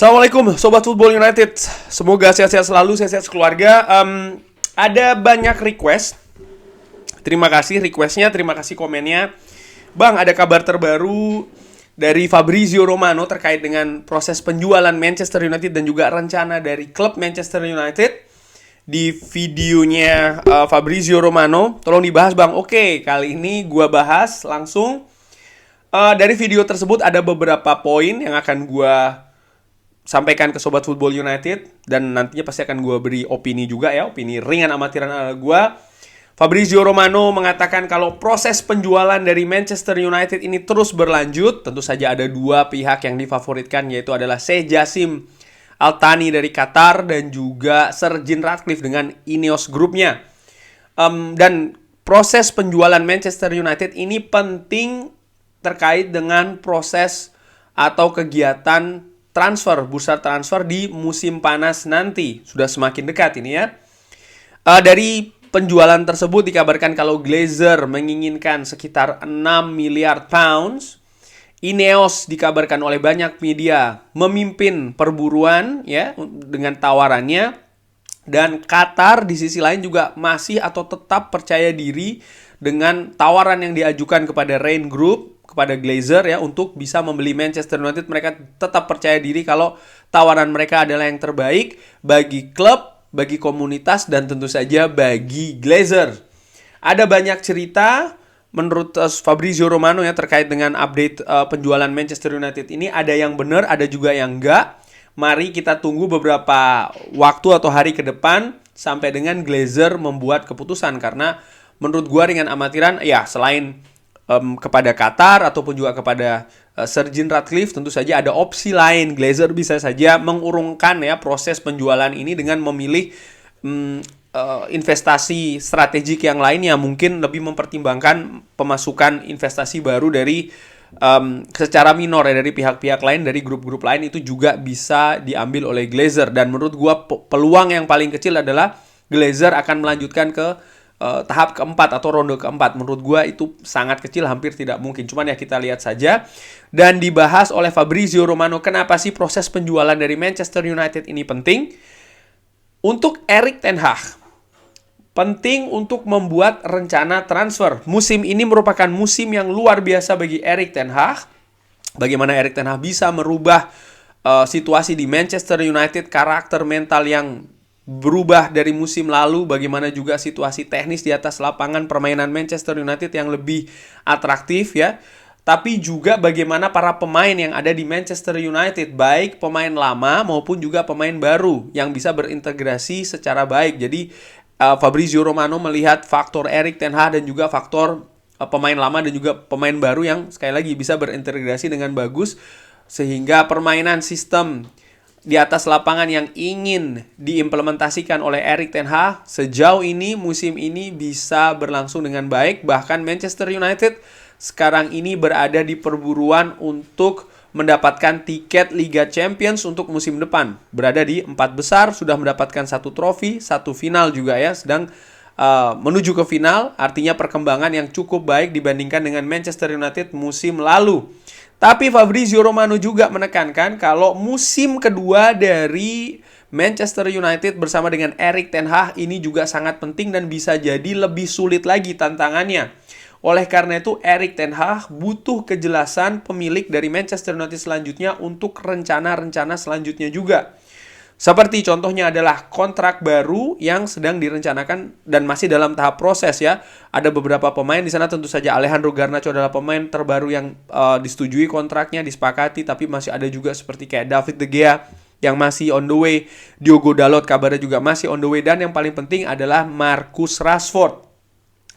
Assalamualaikum Sobat Football United. Semoga sehat-sehat selalu, sehat-sehat sekeluarga. Ada banyak request. Terima kasih requestnya, terima kasih komennya. Bang, ada kabar terbaru dari Fabrizio Romano terkait dengan proses penjualan Manchester United dan juga rencana dari klub Manchester United. Di videonya Fabrizio Romano, tolong dibahas Bang. Oke, kali ini gua bahas langsung. Dari video tersebut ada beberapa poin yang akan gua sampaikan ke Sobat Football United, dan nantinya pasti akan gue beri opini juga ya, opini ringan amatiran ala gue. Fabrizio Romano mengatakan kalau proses penjualan dari Manchester United ini terus berlanjut. Tentu saja ada dua pihak yang difavoritkan, yaitu adalah Sheikh Jassim Al Thani dari Qatar dan juga Sir Jim Ratcliffe dengan Ineos Groupnya. Dan proses penjualan Manchester United ini penting terkait dengan proses atau kegiatan bursa transfer di musim panas nanti. Sudah semakin dekat ini ya. Dari penjualan tersebut dikabarkan kalau Glazer menginginkan sekitar 6 miliar pounds. Ineos dikabarkan oleh banyak media memimpin perburuan ya dengan tawarannya. Dan Qatar di sisi lain juga masih atau tetap percaya diri dengan tawaran yang diajukan kepada Rain Group, kepada Glazer ya, untuk bisa membeli Manchester United. Mereka tetap percaya diri kalau tawaran mereka adalah yang terbaik bagi klub, bagi komunitas, dan tentu saja bagi Glazer. Ada banyak cerita menurut Fabrizio Romano ya terkait dengan update penjualan Manchester United ini. Ada yang benar, ada juga yang enggak. Mari kita tunggu beberapa waktu atau hari ke depan sampai dengan Glazer membuat keputusan, karena menurut gua dengan amatiran ya, selain kepada Qatar ataupun juga kepada Sir Jim Ratcliffe, tentu saja ada opsi lain. Glazer bisa saja mengurungkan ya proses penjualan ini dengan memilih investasi strategik yang lain yang mungkin lebih mempertimbangkan pemasukan investasi baru dari secara minor ya, dari pihak-pihak lain, dari grup-grup lain. Itu juga bisa diambil oleh Glazer, dan menurut gua peluang yang paling kecil adalah Glazer akan melanjutkan ke tahap keempat atau ronde keempat. Menurut gue itu sangat kecil, hampir tidak mungkin. Cuman ya kita lihat saja. Dan dibahas oleh Fabrizio Romano, kenapa sih proses penjualan dari Manchester United ini penting? Untuk Erik ten Hag, penting untuk membuat rencana transfer. Musim ini merupakan musim yang luar biasa bagi Erik ten Hag. Bagaimana Erik ten Hag bisa merubah situasi di Manchester United, karakter mental yang berubah dari musim lalu, bagaimana juga situasi teknis di atas lapangan, permainan Manchester United yang lebih atraktif ya. Tapi juga bagaimana para pemain yang ada di Manchester United, baik pemain lama maupun juga pemain baru yang bisa berintegrasi secara baik. Jadi Fabrizio Romano melihat faktor Erik ten Hag dan juga faktor pemain lama dan juga pemain baru yang sekali lagi bisa berintegrasi dengan bagus, sehingga permainan sistem di atas lapangan yang ingin diimplementasikan oleh Erik ten Hag sejauh ini, musim ini bisa berlangsung dengan baik. Bahkan Manchester United sekarang ini berada di perburuan untuk mendapatkan tiket Liga Champions untuk musim depan. Berada di 4 besar, sudah mendapatkan 1 trofi, 1 final juga ya, sedang menuju ke final. Artinya perkembangan yang cukup baik dibandingkan dengan Manchester United musim lalu. Tapi Fabrizio Romano juga menekankan kalau musim kedua dari Manchester United bersama dengan Erik ten Hag ini juga sangat penting dan bisa jadi lebih sulit lagi tantangannya. Oleh karena itu Erik ten Hag butuh kejelasan pemilik dari Manchester United selanjutnya untuk rencana-rencana selanjutnya juga. Seperti contohnya adalah kontrak baru yang sedang direncanakan dan masih dalam tahap proses ya. Ada beberapa pemain di sana, tentu saja Alejandro Garnacho adalah pemain terbaru yang disetujui kontraknya, disepakati. Tapi masih ada juga seperti kayak David De Gea yang masih on the way. Diogo Dalot kabarnya juga masih on the way. Dan yang paling penting adalah Marcus Rashford.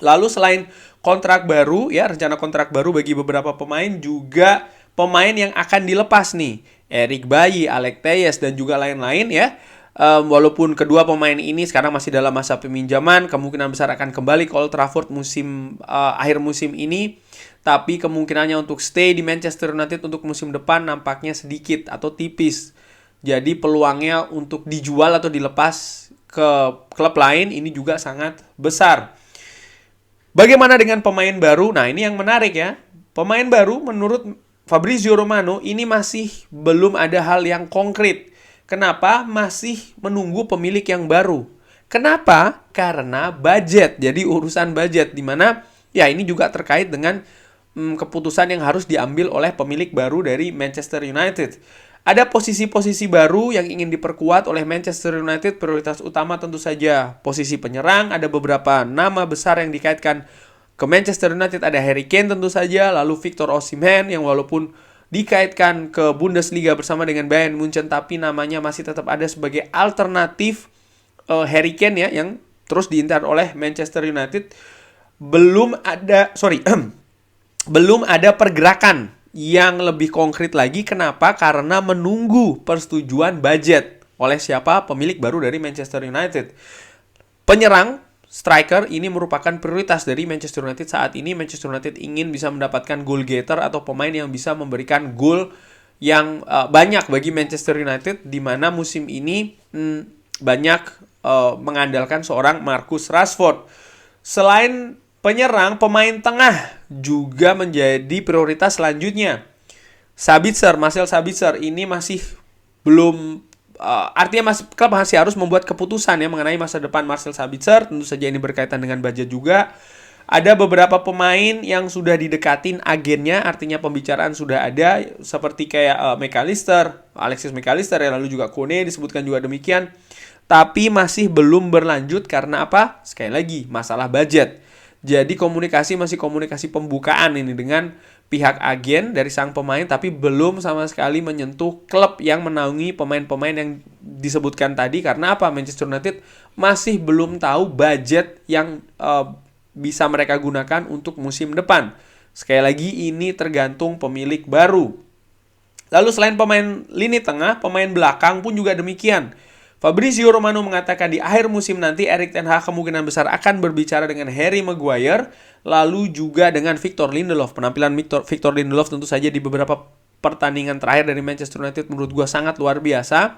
Lalu selain kontrak baru ya, rencana kontrak baru bagi beberapa pemain, juga pemain yang akan dilepas nih. Eric Bailly, Alex Telles, dan juga lain-lain ya. Walaupun kedua pemain ini sekarang masih dalam masa peminjaman, kemungkinan besar akan kembali ke Old Trafford akhir musim ini. Tapi kemungkinannya untuk stay di Manchester United untuk musim depan nampaknya sedikit atau tipis. Jadi peluangnya untuk dijual atau dilepas ke klub lain ini juga sangat besar. Bagaimana dengan pemain baru? Nah, ini yang menarik ya. Pemain baru menurut Fabrizio Romano ini masih belum ada hal yang konkret. Kenapa? Masih menunggu pemilik yang baru. Kenapa? Karena budget. Jadi urusan budget, di mana ya ini juga terkait dengan keputusan yang harus diambil oleh pemilik baru dari Manchester United. Ada posisi-posisi baru yang ingin diperkuat oleh Manchester United. Prioritas utama tentu saja posisi penyerang. Ada beberapa nama besar yang dikaitkan ke Manchester United. Ada Harry Kane tentu saja, lalu Victor Osimhen yang walaupun dikaitkan ke Bundesliga bersama dengan Bayern Munchen, tapi namanya masih tetap ada sebagai alternatif Harry Kane ya, yang terus diincar oleh Manchester United. Belum ada pergerakan yang lebih konkret lagi. Kenapa? Karena menunggu persetujuan budget oleh siapa? Pemilik baru dari Manchester United. Penyerang, striker ini merupakan prioritas dari Manchester United saat ini. Manchester United ingin bisa mendapatkan goal getter atau pemain yang bisa memberikan gol yang banyak bagi Manchester United, di mana musim ini banyak mengandalkan seorang Marcus Rashford. Selain penyerang, pemain tengah juga menjadi prioritas selanjutnya. Marcel Sabitzer ini masih belum artinya klub masih harus membuat keputusan ya mengenai masa depan Marcel Sabitzer. Tentu saja ini berkaitan dengan budget juga. Ada beberapa pemain yang sudah didekatin agennya, artinya pembicaraan sudah ada, seperti kayak Alexis McAllister ya, lalu juga Kone disebutkan juga demikian. Tapi masih belum berlanjut karena apa? Sekali lagi, masalah budget. Jadi masih komunikasi pembukaan ini dengan pihak agen dari sang pemain, tapi belum sama sekali menyentuh klub yang menaungi pemain-pemain yang disebutkan tadi. Karena apa? Manchester United masih belum tahu budget yang bisa mereka gunakan untuk musim depan. Sekali lagi, ini tergantung pemilik baru. Lalu selain pemain lini tengah, pemain belakang pun juga demikian. Fabrizio Romano mengatakan di akhir musim nanti Erik ten Hag kemungkinan besar akan berbicara dengan Harry Maguire, lalu juga dengan Victor Lindelof. Penampilan Victor Lindelof tentu saja di beberapa pertandingan terakhir dari Manchester United menurut gue sangat luar biasa.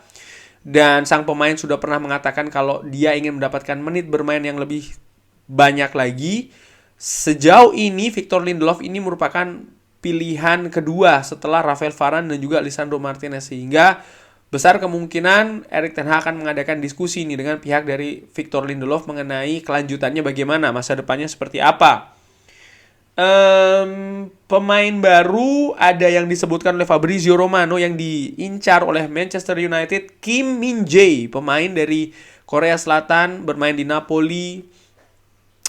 Dan sang pemain sudah pernah mengatakan kalau dia ingin mendapatkan menit bermain yang lebih banyak lagi. Sejauh ini Victor Lindelof ini merupakan pilihan kedua setelah Rafael Varane dan juga Lisandro Martinez, sehingga besar kemungkinan Erik ten Hag akan mengadakan diskusi ini dengan pihak dari Victor Lindelof mengenai kelanjutannya bagaimana, masa depannya seperti apa. Pemain baru ada yang disebutkan oleh Fabrizio Romano yang diincar oleh Manchester United, Kim Min-jae, pemain dari Korea Selatan, bermain di Napoli.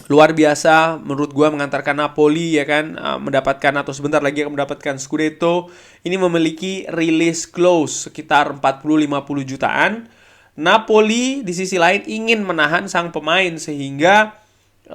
Luar biasa menurut gua mengantarkan Napoli ya kan mendapatkan atau sebentar lagi akan mendapatkan Scudetto. Ini memiliki release clause sekitar 40-50 jutaan. Napoli di sisi lain ingin menahan sang pemain sehingga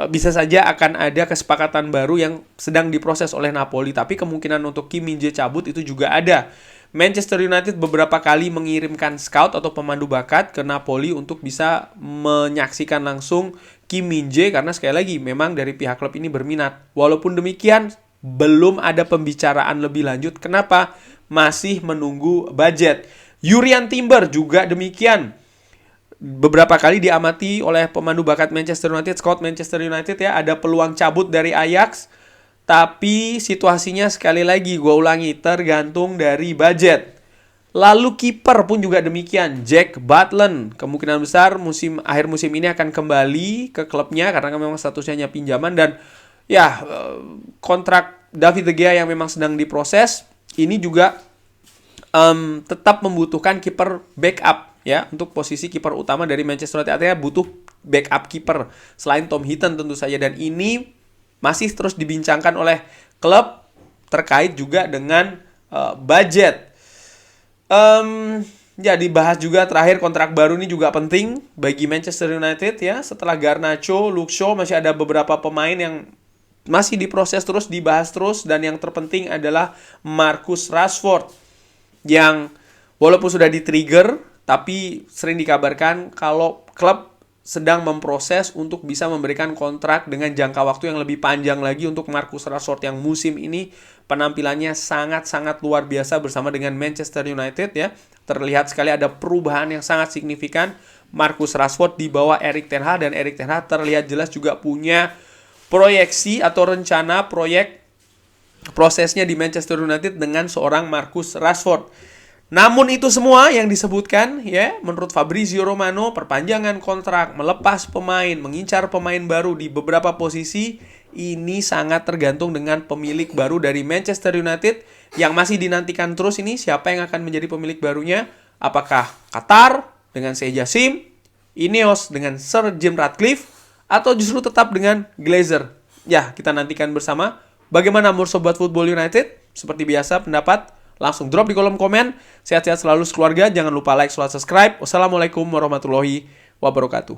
bisa saja akan ada kesepakatan baru yang sedang diproses oleh Napoli, tapi kemungkinan untuk Kim Min-jae cabut itu juga ada. Manchester United beberapa kali mengirimkan scout atau pemandu bakat ke Napoli untuk bisa menyaksikan langsung Kim Min-jae, karena sekali lagi memang dari pihak klub ini berminat. Walaupun demikian belum ada pembicaraan lebih lanjut. Kenapa? Masih menunggu budget. Jurriën Timber juga demikian. Beberapa kali diamati oleh pemandu bakat Manchester United, scout Manchester United ya, ada peluang cabut dari Ajax. Tapi situasinya sekali lagi gue ulangi tergantung dari budget. Lalu kiper pun juga demikian, Jack Butland kemungkinan besar akhir musim ini akan kembali ke klubnya karena memang statusnya pinjaman, dan ya kontrak David De Gea yang memang sedang diproses ini juga tetap membutuhkan kiper backup ya untuk posisi kiper utama dari Manchester United. Artinya butuh backup kiper selain Tom Heaton tentu saja, dan ini masih terus dibincangkan oleh klub terkait juga dengan budget. Ya dibahas juga terakhir, kontrak baru ini juga penting bagi Manchester United ya. Setelah Garnacho, Luke Shaw, masih ada beberapa pemain yang masih diproses terus, dibahas terus, dan yang terpenting adalah Marcus Rashford yang walaupun sudah di-trigger, tapi sering dikabarkan kalau klub sedang memproses untuk bisa memberikan kontrak dengan jangka waktu yang lebih panjang lagi untuk Marcus Rashford yang musim ini penampilannya sangat-sangat luar biasa bersama dengan Manchester United ya. Terlihat sekali ada perubahan yang sangat signifikan Marcus Rashford di bawah Erik ten Hag, dan Erik ten Hag terlihat jelas juga punya proyeksi atau rencana proyek prosesnya di Manchester United dengan seorang Marcus Rashford. Namun itu semua yang disebutkan ya, menurut Fabrizio Romano, perpanjangan kontrak, melepas pemain, mengincar pemain baru di beberapa posisi, ini sangat tergantung dengan pemilik baru dari Manchester United yang masih dinantikan terus ini siapa yang akan menjadi pemilik barunya. Apakah Qatar dengan Sheikh Jassim, Ineos dengan Sir Jim Ratcliffe, atau justru tetap dengan Glazer? Ya, kita nantikan bersama. Bagaimana menurut Sobat Football United? Seperti biasa, pendapat langsung drop di kolom komen. Sehat-sehat selalu sekeluarga. Jangan lupa like, subscribe. Wassalamualaikum warahmatullahi wabarakatuh.